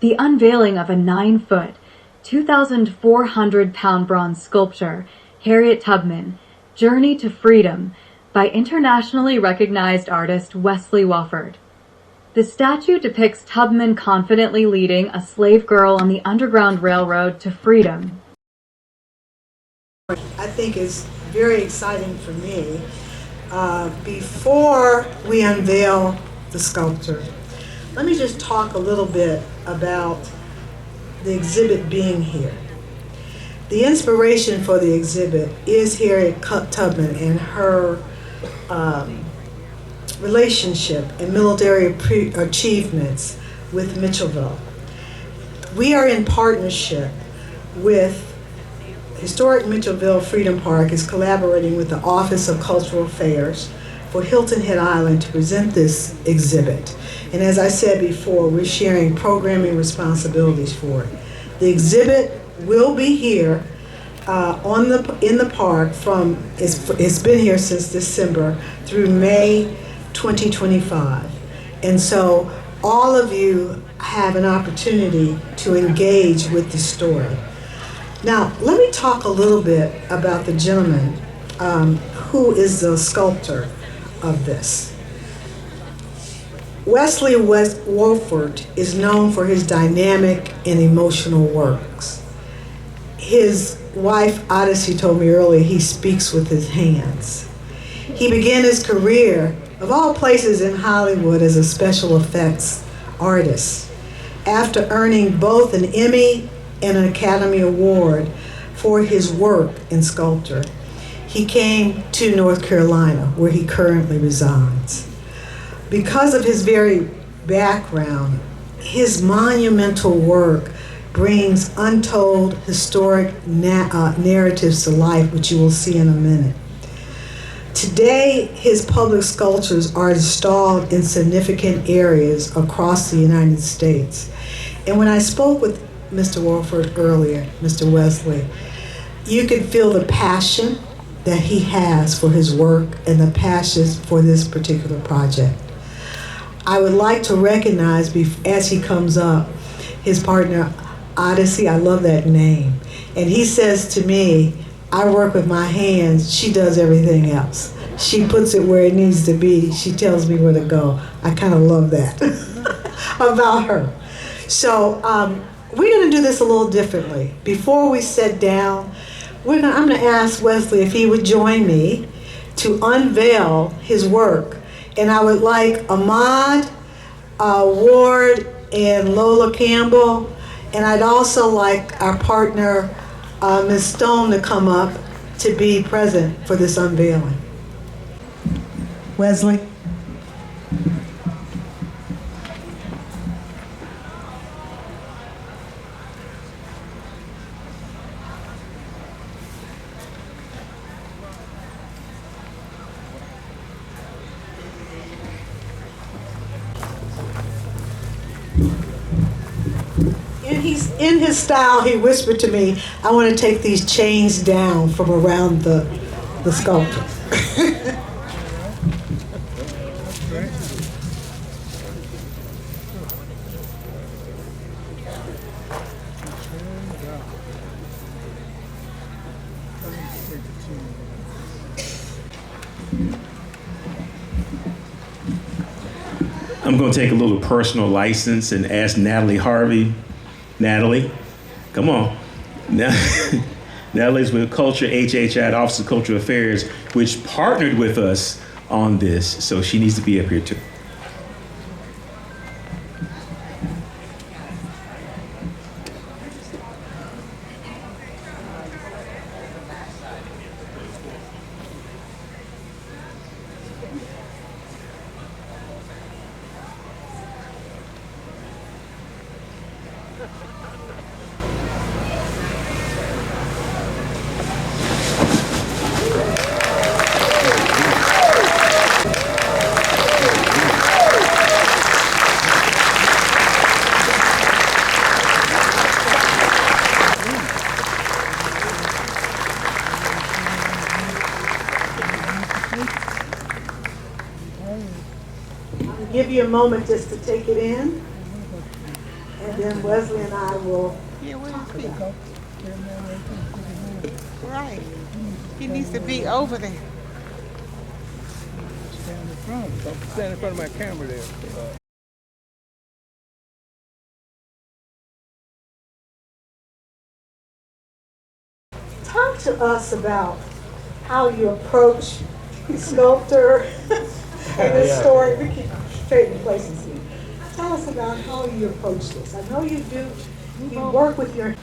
The unveiling of a 9-foot, 2,400-pound bronze sculpture, Harriet Tubman, Journey to Freedom, by internationally recognized artist Wesley Wofford. The statue depicts Tubman confidently leading a slave girl on the Underground Railroad to freedom. I think is very exciting for me. Before we unveil the sculpture, let me just talk a little bit about the exhibit being here. The inspiration for the exhibit is Harriet Tubman and her relationship and military achievements with Mitchellville. We are in partnership with Historic Mitchellville Freedom Park is collaborating with the Office of Cultural Affairs for Hilton Head Island to present this exhibit. And as I said before, we're sharing programming responsibilities for it. The exhibit will be here in the park from, it's been here since December through May 2025. And so all of you have an opportunity to engage with the story. Now, let me talk a little bit about the gentleman who is the sculptor of this. Wesley Wofford is known for his dynamic and emotional works. His wife, Odyssey, told me earlier he speaks with his hands. He began his career, of all places, in Hollywood as a special effects artist, after earning both an Emmy and an Academy Award for his work in sculpture. He came to North Carolina, where he currently resides. Because of his very background, his monumental work brings untold historic narratives to life, which you will see in a minute. Today, his public sculptures are installed in significant areas across the United States. And when I spoke with Mr. Wofford earlier, Mr. Wesley, you could feel the passion that he has for his work and the passion for this particular project. I would like to recognize, as he comes up, his partner, Odyssey. I love that name. And he says to me, I work with my hands, she does everything else. She puts it where it needs to be. She tells me where to go. I kind of love that about her. So we're going to do this a little differently. Before we sit down, I'm going to ask Wesley if he would join me to unveil his work. And I would like Ahmad, Ward, and Lola Campbell, and I'd also like our partner, Ms. Stone, to come up to be present for this unveiling. Wesley. In his style, he whispered to me, I want to take these chains down from around the sculpture. I'm going to take a little personal license and ask Natalie Harvey. Natalie, come on. Natalie's with Culture HHI at Office of Cultural Affairs, which partnered with us on this, so she needs to be up here too. I'll give you a moment just to take it in, and then Wesley and I will talk about it. Right. He needs to be over there. Stand in front of my camera there. Talk to us about how you approach the sculptor and the story. We keep trading places here. Tell us about how you approach this. I know you do. You work with your.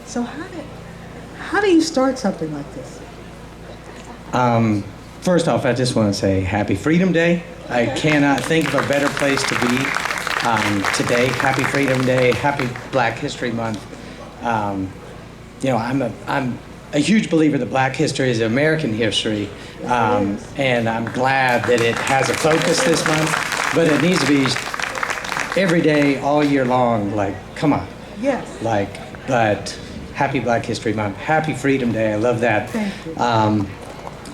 So how do you start something like this? First off, I just want to say Happy Freedom Day. I cannot think of a better place to be today. Happy Freedom Day. Happy Black History Month. You know, I'm a huge believer that Black history is American history, and I'm glad that it has a focus this month. But it needs to be every day, all year long. Like, come on. Yes. But Happy Black History Month. Happy Freedom Day. I love that. Thank you.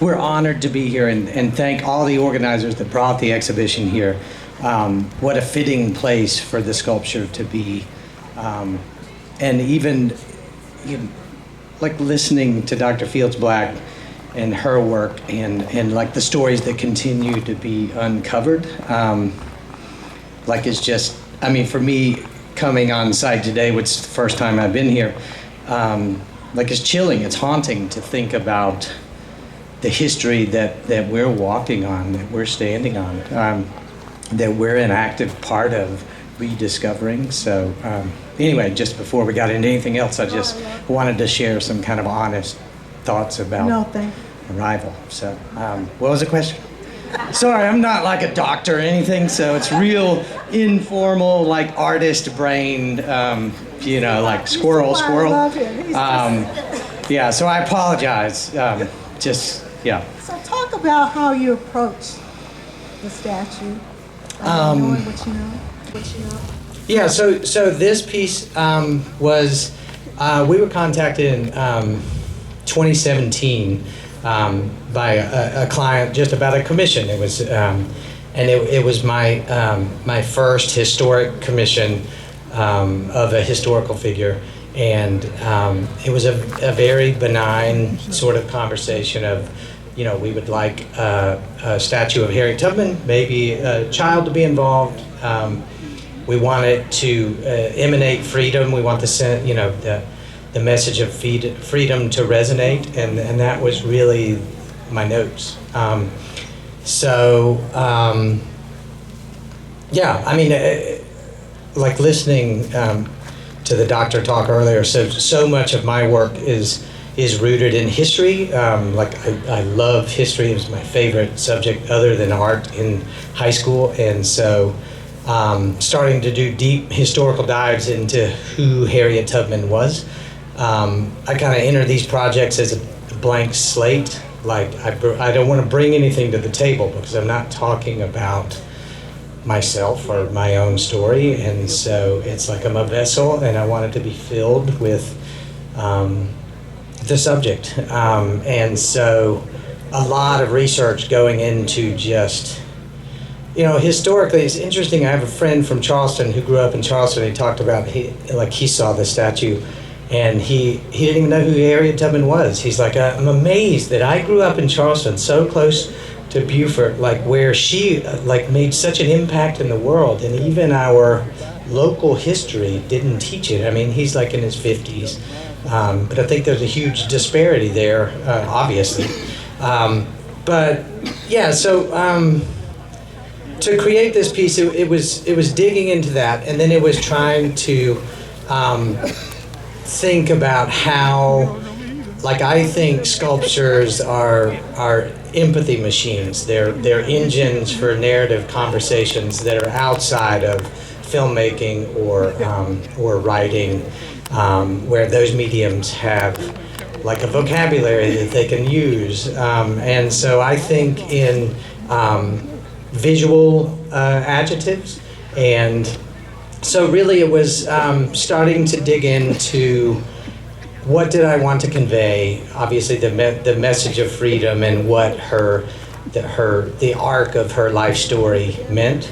We're honored to be here and thank all the organizers that brought the exhibition here. What a fitting place for the sculpture to be. And even like listening to Dr. Fields Black and her work and like the stories that continue to be uncovered. Like it's just, I mean, for me coming on site today, which is the first time I've been here, like it's chilling, it's haunting to think about the history that we're walking on, that we're standing on, that we're an active part of rediscovering. So anyway, just before we got into anything else, I just wanted to share some kind of honest thoughts about arrival. So what was the question? Sorry, I'm not like a doctor or anything, so it's real informal, like artist brained, you know, like squirrel. Yeah, so I apologize. Yeah. So talk about how you approach the statue, knowing what you know. Yeah, so this piece was, we were contacted in 2017 by a client just about a commission. It was, and it was my first historic commission of a historical figure. And it was a very benign sort of conversation of, you know, we would like a statue of Harriet Tubman, maybe a child to be involved. We want it to emanate freedom. We want the message of freedom to resonate, and that was really my notes. Yeah, I mean, like listening to the doctor talk earlier, so much of my work is rooted in history. Like I love history. It was my favorite subject other than art in high school, and so starting to do deep historical dives into who Harriet Tubman was. I kind of enter these projects as a blank slate. Like I don't want to bring anything to the table because I'm not talking about myself or my own story, and so it's like I'm a vessel and I want it to be filled with the subject, and so a lot of research going into just, you know, historically it's interesting. I have a friend from Charleston who grew up in Charleston. He talked about he saw the statue and he didn't even know who Harriet Tubman was. He's like, I'm amazed that I grew up in Charleston so close to Beaufort, like where she like made such an impact in the world, and even our local history didn't teach it. I mean, he's like in his 50s, but I think there's a huge disparity there, obviously. But yeah, so to create this piece, it was digging into that, and then it was trying to think about how, like, I think sculptures are empathy machines. They're engines for narrative conversations that are outside of filmmaking or writing, where those mediums have like a vocabulary that they can use. And so I think in visual adjectives. And so really it was starting to dig into what did I want to convey, obviously the message of freedom and what the arc of her life story meant.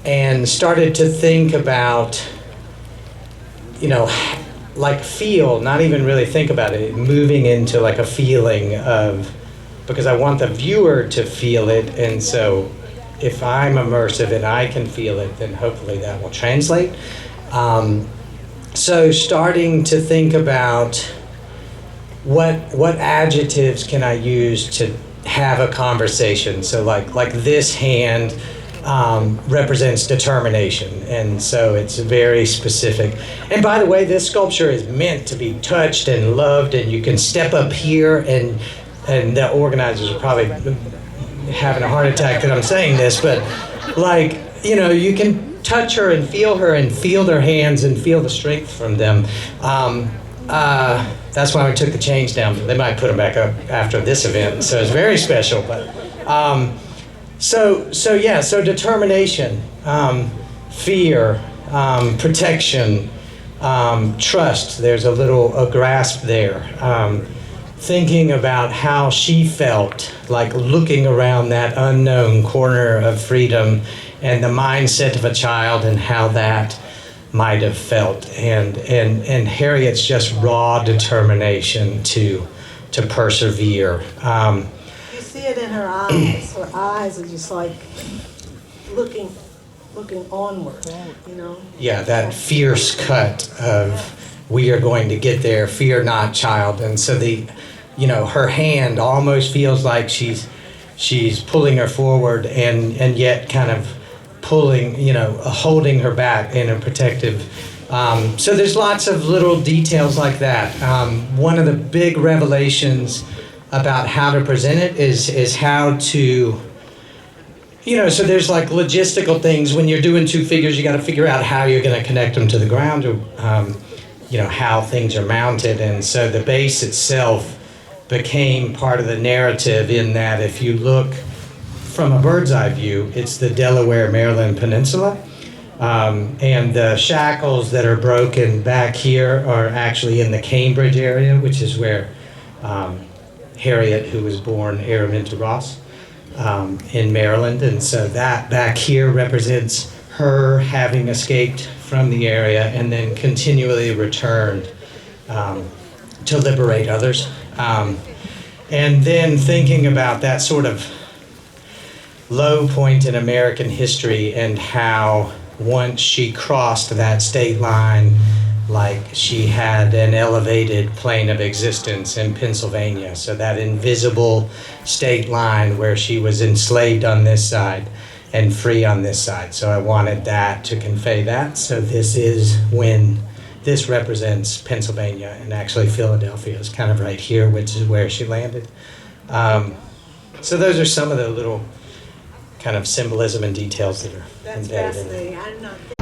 And started to think about, like feel, not even really think about it, moving into like a feeling of, because I want the viewer to feel it, and so if I'm immersive and I can feel it, then hopefully that will translate. So starting to think about what adjectives can I use to have a conversation. So like this hand represents determination, and so it's very specific. And by the way, this sculpture is meant to be touched and loved, and you can step up here, and the organizers are probably having a heart attack that I'm saying this, but you can touch her and feel their hands and feel the strength from them. That's why we took the chains down. They might put them back up after this event, so it's very special. But so determination, fear, protection, trust. There's a grasp there. Thinking about how she felt, like looking around that unknown corner of freedom and the mindset of a child and how that might have felt. And Harriet's just raw determination to persevere. You see it in her eyes. Her eyes are just like looking onward, Yeah, that fierce cut of, we are going to get there, fear not, child. And so her hand almost feels like she's pulling her forward and yet kind of pulling, holding her back in a protective. So there's lots of little details like that. One of the big revelations about how to present it is how to, so there's like logistical things. When you're doing two figures, you got to figure out how you're going to connect them to the ground, or how things are mounted. And so the base itself became part of the narrative, in that if you look from a bird's eye view, it's the Delaware, Maryland Peninsula. And the shackles that are broken back here are actually in the Cambridge area, which is where Harriet, who was born Araminta Ross, in Maryland. And so that back here represents her having escaped from the area and then continually returned to liberate others. And then thinking about that sort of low point in American history and how once she crossed that state line, like she had an elevated plane of existence in Pennsylvania. So that invisible state line where she was enslaved on this side and free on this side. So I wanted that to convey that. So this represents Pennsylvania, and actually Philadelphia is kind of right here, which is where she landed. So those are some of the little kind of symbolism and details that are embedded in it. That's fascinating.